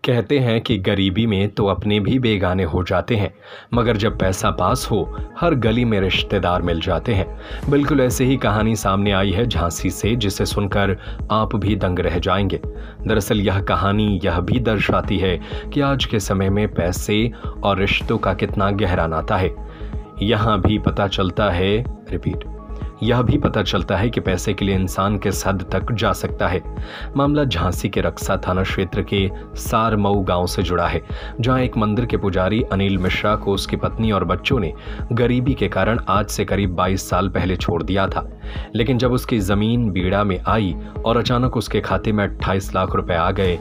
कहते हैं कि गरीबी में तो अपने भी बेगाने हो जाते हैं, मगर जब पैसा पास हो हर गली में रिश्तेदार मिल जाते हैं। बिल्कुल ऐसे ही कहानी सामने आई है झांसी से, जिसे सुनकर आप भी दंग रह जाएंगे। दरअसल यह कहानी यह भी दर्शाती है कि आज के समय में पैसे और रिश्तों का कितना गहरा नाता है। यह भी पता चलता है कि पैसे के लिए इंसान किस हद तक जा सकता है। मामला झांसी के रक्सा थाना क्षेत्र के सारमऊ गांव से जुड़ा है, जहां एक मंदिर के पुजारी अनिल मिश्रा को उसकी पत्नी और बच्चों ने गरीबी के कारण आज से करीब 22 साल पहले छोड़ दिया था। लेकिन जब उसकी जमीन बीड़ा में आई और अचानक उसके खाते में 28 लाख रुपए आ गए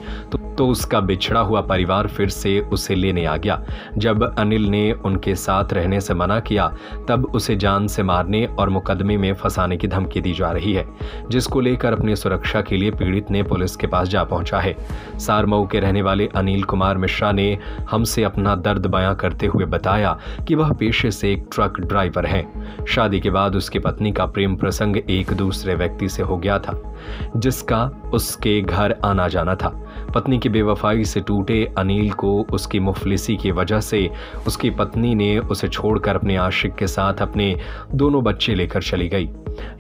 तो उसका बिछड़ा हुआ परिवार फिर से उसे लेने आ गया। जब अनिल ने उनके साथ रहने से मना किया, तब उसे जान से मारने और मुकदमे में फंसाने की धमकी दी जा रही है, जिसको लेकर अपनी सुरक्षा के लिए पीड़ित ने पुलिस के पास जा पहुंचा है। सारमऊ के रहने वाले अनिल कुमार मिश्रा ने हमसे अपना दर्द बयां करते हुए बताया कि वह पेशे से एक ट्रक ड्राइवर है। शादी के बाद उसकी पत्नी का प्रेम प्रसंग एक दूसरे व्यक्ति से हो गया था, जिसका उसके घर आना जाना था। पत्नी की बेवफाई से टूटे अनिल को उसकी मुफलिसी की वजह से उसकी पत्नी ने उसे छोड़कर अपने आशिक के साथ अपने दोनों बच्चे लेकर चली गई।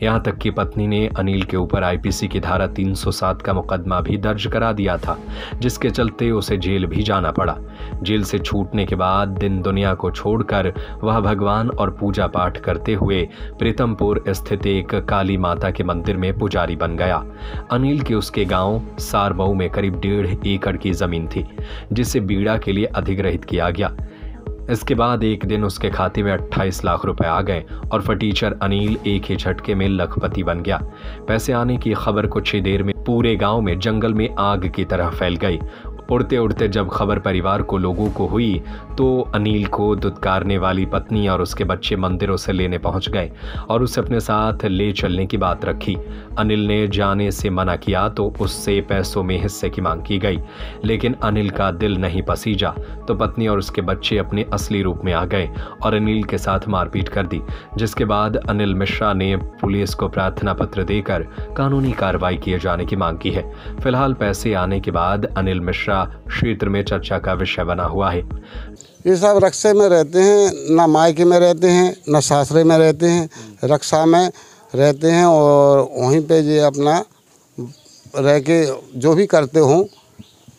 यहां तक कि पत्नी ने अनिल के ऊपर आईपीसी की धारा 307 का मुकदमा भी दर्ज करा दिया था, जिसके चलते उसे जेल भी जाना पड़ा। जेल से छूटने के बाद दिन दुनिया को छोड़कर वह भगवान और पूजा पाठ करते हुए प्रीतमपुर स्थित एक काली माता के मंदिर में पुजारी बन गया। अनिल के उसके गांव सारमऊ में करीब 1.5 एकड़ की जमीन थी, जिसे बीड़ा के लिए अधिग्रहित किया गया। इसके बाद एक दिन उसके खाते में 28 लाख रुपए आ गए और फटीचर अनिल एक ही झटके में लखपति बन गया। पैसे आने की खबर कुछ ही देर में पूरे गांव में जंगल में आग की तरह फैल गई। उड़ते उड़ते जब खबर परिवार को लोगों को हुई तो अनिल को दुत्कारने वाली पत्नी और उसके बच्चे मंदिरों से लेने पहुंच गए और उसे अपने साथ ले चलने की बात रखी। अनिल ने जाने से मना किया तो उससे पैसों में हिस्से की मांग की गई, लेकिन अनिल का दिल नहीं पसीजा तो पत्नी और उसके बच्चे अपने असली रूप में आ गए और अनिल के साथ मारपीट कर दी, जिसके बाद अनिल मिश्रा ने पुलिस को प्रार्थना पत्र देकर कानूनी कार्रवाई किए जाने की मांग की है। फिलहाल पैसे आने के बाद अनिल मिश्रा क्षेत्र में चर्चा का विषय बना हुआ है। ये सब रक्से में रहते हैं, ना मायके में रहते हैं ना सासरे में रहते हैं, रक्सा में रहते हैं और वहीं पे ये अपना रह के जो भी करते हों,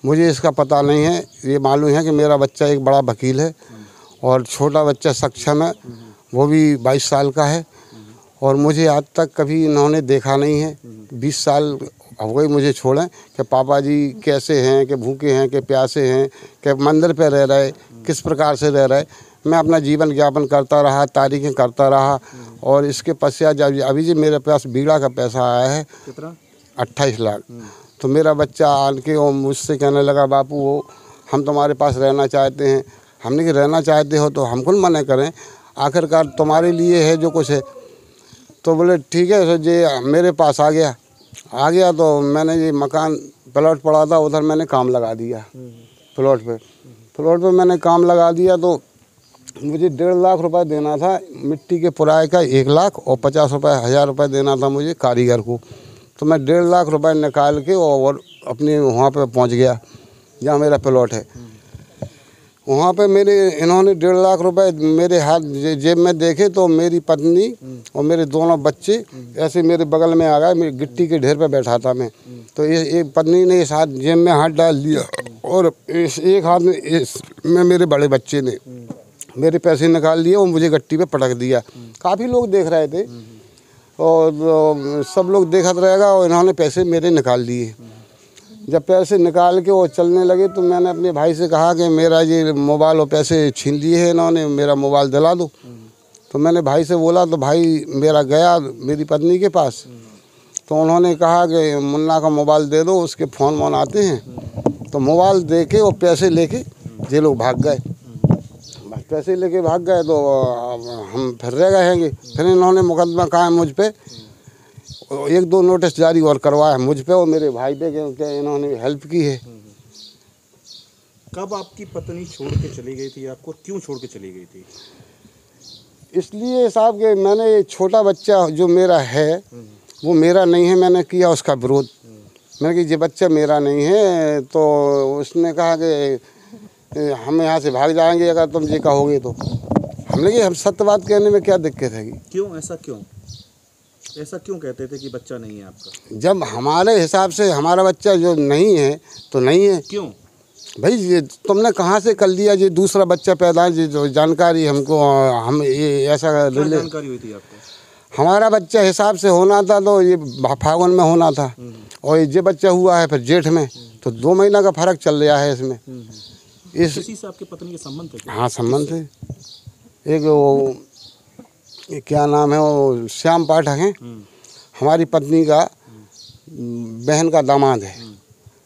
मुझे इसका पता नहीं है। ये मालूम है कि मेरा बच्चा एक बड़ा वकील है और छोटा बच्चा सक्षम है, वो भी 22 साल का है और मुझे आज तक कभी इन्होंने देखा नहीं है। 20 साल हो गए मुझे छोड़ें कि पापा जी कैसे हैं, कि भूखे हैं, कि प्यासे हैं, कि मंदिर पे रह रहे, किस प्रकार से रह रहे। मैं अपना जीवन यापन करता रहा, तारीखें करता रहा और इसके पश्चात जब अभी जी मेरे पास बीड़ा का पैसा आया है कितना 28 लाख, तो मेरा बच्चा आके और मुझसे कहने लगा, बापू वो हम तुम्हारे पास रहना चाहते हैं। हमने कि रहना चाहते हो तो हमको मना करें, आखिरकार तुम्हारे लिए है जो कुछ है। तो बोले ठीक है। तो ये मेरे पास आ गया तो मैंने ये मकान प्लॉट पड़ा था, उधर मैंने काम लगा दिया। प्लॉट पे मैंने काम लगा दिया तो मुझे 1.5 लाख रुपए देना था मिट्टी के पुराए का, 1 लाख और 50,000 रुपये देना था मुझे कारीगर को। तो मैं 1.5 लाख रुपए निकाल के और अपने वहाँ पे पहुँच गया जहाँ मेरा प्लॉट है। वहाँ पे इन्होंने 1.5 लाख रुपए मेरे हाथ जेब में देखे तो मेरी पत्नी और मेरे दोनों बच्चे ऐसे मेरे बगल में आ गए। मेरी गिट्टी के ढेर पे बैठा था मैं, तो ये पत्नी ने इस हाथ जेब में हाथ डाल दिया और इस एक हाथ में मेरे बड़े बच्चे ने मेरे पैसे निकाल लिए और मुझे गट्टी पे पटक दिया। काफ़ी लोग देख रहे थे और सब लोग देखत रहेगा और इन्होंने पैसे मेरे निकाल लिए। जब पैसे निकाल के वो चलने लगे तो मैंने अपने भाई से कहा कि मेरा ये मोबाइल और पैसे छीन लिए हैं इन्होंने, मेरा मोबाइल दिला दो। तो मैंने भाई से बोला तो भाई मेरा गया मेरी पत्नी के पास, तो उन्होंने कहा कि मुन्ना का मोबाइल दे दो, उसके फ़ोन वोन आते हैं। तो मोबाइल दे के और पैसे लेके ये लोग भाग गए। पैसे लेके भाग गए तो हम फिर रह गए हैं। फिर इन्होंने मुकदमा कहा है मुझ पे, 1-2 नोटिस जारी और करवाया मुझ पे और मेरे भाई पे कि इन्होंने हेल्प की है। कब आपकी पत्नी छोड़ के चली गई थी? आपको क्यों छोड़ के चली गई थी? इसलिए साहब कि मैंने छोटा बच्चा जो मेरा है वो मेरा नहीं है, मैंने किया उसका विरोध। मैंने कि ये बच्चा मेरा नहीं है, तो उसने कहा कि हम यहाँ से भाग जाएंगे अगर तुम ये कहोगे तो। हमने कि हम सत्य बात कहने में क्या दिक्कत है? क्यों ऐसा क्यों कहते थे कि बच्चा नहीं है आपका? जब हमारे हिसाब से हमारा बच्चा जो नहीं है तो नहीं है। क्यों भाई ये तुमने कहाँ से कर लिया? ये दूसरा बच्चा पैदा है, जो जानकारी हमको, हम ये ऐसा जानकारी हुई थी आपको? हमारा बच्चा हिसाब से होना था तो ये फागुन में होना था, और ये बच्चा हुआ है फिर जेठ में, तो 2 महीना का फर्क चल रहा है इसमें। किसी से आपके पत्नी के संबंध थे? हाँ, संबंध है। एक वो क्या नाम है, वो श्याम पाठक हैं, हमारी पत्नी का बहन का दामाद है,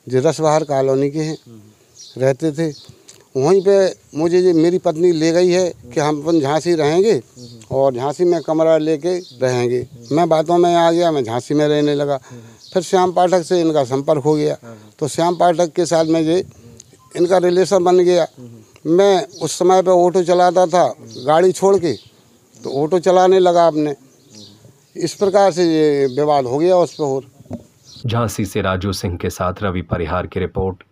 जो रसबहार कॉलोनी के हैं, रहते थे वहीं पे। मुझे ये मेरी पत्नी ले गई है कि हम अपन झांसी रहेंगे और झांसी में कमरा लेके रहेंगे। मैं बातों में आ गया, मैं झांसी में रहने लगा। फिर श्याम पाठक से इनका संपर्क हो गया, तो श्याम पाठक के साथ में ये इनका रिलेशन बन गया। मैं उस समय पे ऑटो चलाता था, गाड़ी छोड़ के तो ऑटो चलाने लगा अपने। इस प्रकार से ये विवाद हो गया उस पर। और झांसी से राजू सिंह के साथ रवि परिहार की रिपोर्ट।